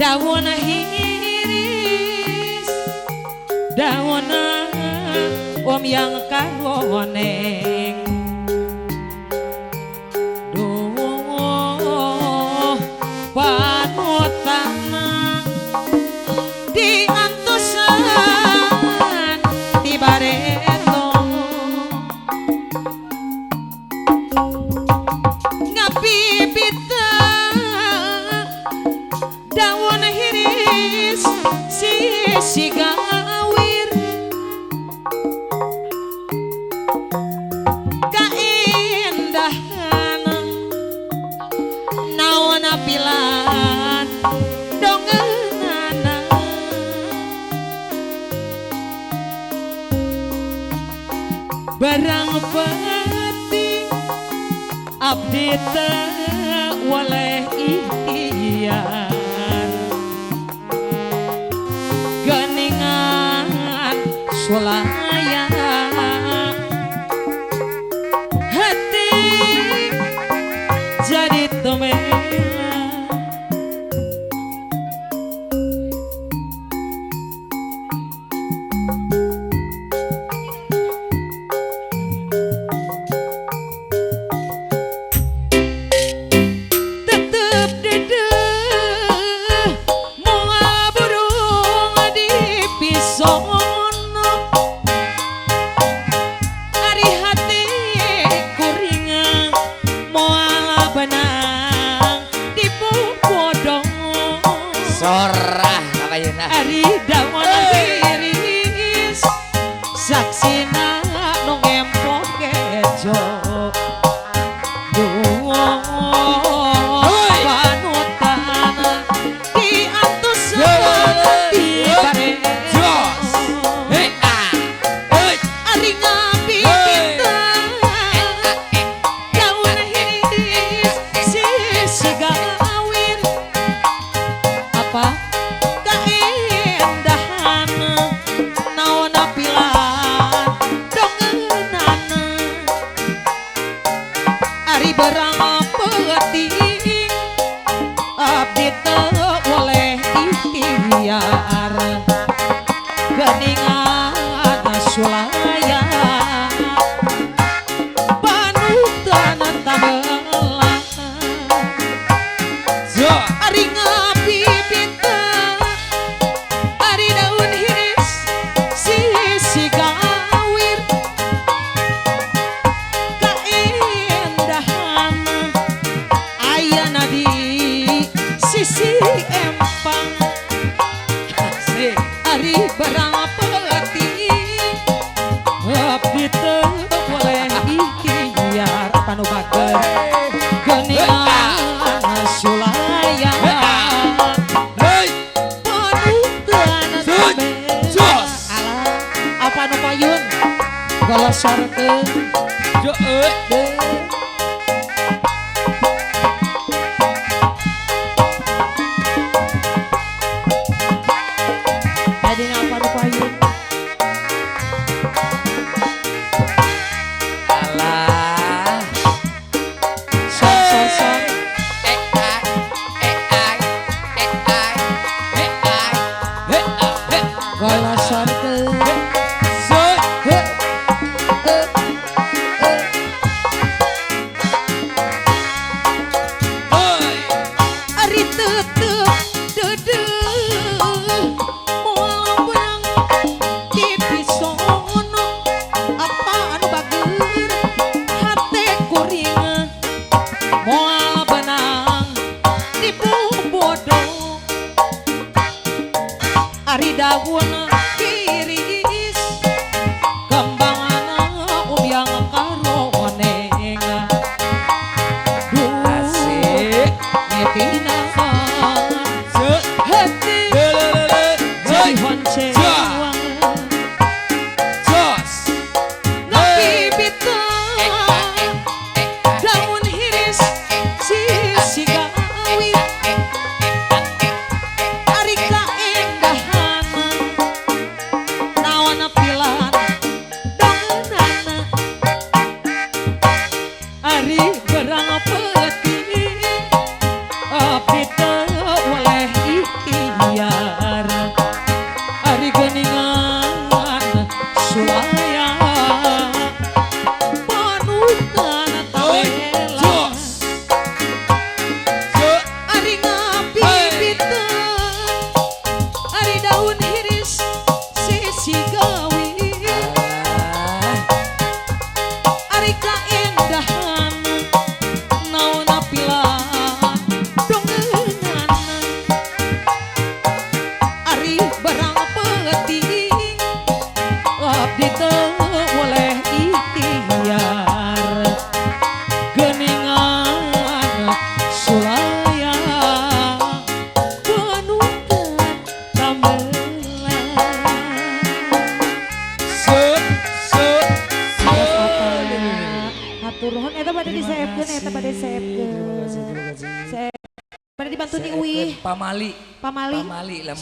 daun hiris daun om yang karoneng duh panutan diantusan di bareto ngapipita daun hiris si gawir kaindahan naon pilan dongenana barang penting abdi teu waleh ikhtiar geningan sulaya hati jadi temen sorah kapayuna ari daun hiris saksina nu ngempok kejo panutan diantusan di bareto ari ngapipita daun hiris si gawir apa kaindahan naon pilan dongenan ari barang penting abdi teu boleh ikhtiar geningan sulaya panutan tabelah ari ngapipita ari daun hiris si gawir kaindahan ayana di sisi empang ari barang penting abdi teu boleh ikhtiar panubakeun geningan sulaya apa nu payun golosarkeun jadi apa nu payun alah son golosarkeun Hatur nuhun eta bade disaepkeun eta bade saepkeun. Bade dibantu ni Uih. Pamali. Pamali. Pamali lah.